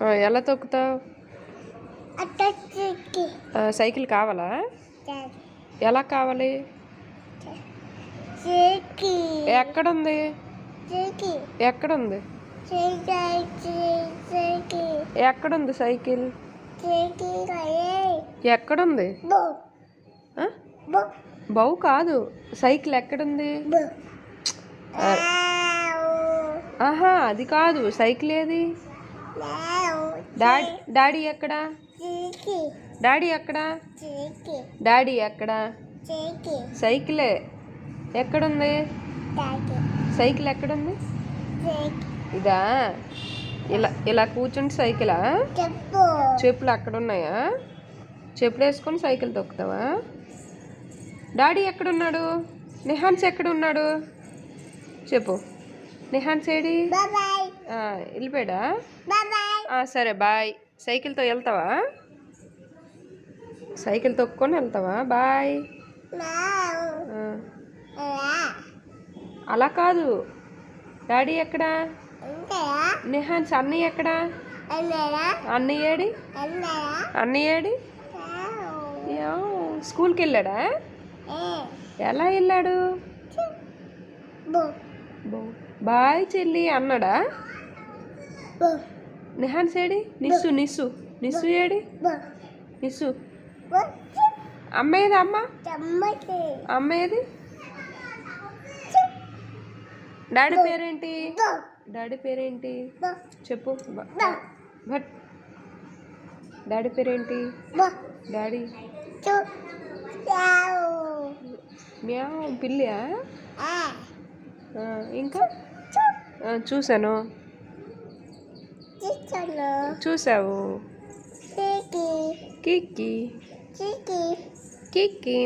ఎలా తొక్కుతావు? సైకిల్ కావాలా? ఎలా కావాలి? ఎక్కడుంది? ఎక్కడుంది? ఎక్కడుంది సైకిల్? ఎక్కడుంది? బౌ కాదు, సైకిల్ ఎక్కడుంది? ఆహా, అది కాదు. సైకిల్ ఏది? డాడీ ఎక్కడా? డాడీ ఎక్కడా? డాడీ ఎక్కడా? సైకిలే ఎక్కడుంది? సైకిల్ ఎక్కడుంది? ఇదా? ఇలా ఇలా కూర్చుంటే సైకిలా? చెప్పులు అక్కడ ఉన్నాయా? చెప్పులు వేసుకొని సైకిల్ తొక్కుతావా? డాడీ ఎక్కడున్నాడు? నిహాన్స్ ఎక్కడున్నాడు చెప్పు. నిహాన్స్ ఏడి? వెళ్ళిపోయాడా? సరే బాయ్. సైకిల్తో వెళ్తావా? సైకిల్ తొక్కుకొని వెళ్తావా? బాయ్. అలా కాదు. డాడీ ఎక్కడా? నిహాన్స్ అన్నయ్య ఎక్కడా? అన్నయ్య ఏడి? అన్నయ్య ఏడి? స్కూల్కి వెళ్ళాడా? ఎలా వెళ్ళాడు? బాయ్ చెల్లి అన్నాడా? నిహాన్స్ ఏడి? నిస్సు నిస్సు నిస్సు ఏడి? నిస్సు అమ్మ ఏది? అమ్మ ఏది? డాడీ పేరేంటి? డాడీ పేరేంటి చెప్పు. బట్ డాడీ పేరేంటి? డాడీ మ్యావ్ పిల్లియా? ఇంకా చూసాను. చూసావు? కిక్కి కిక్కి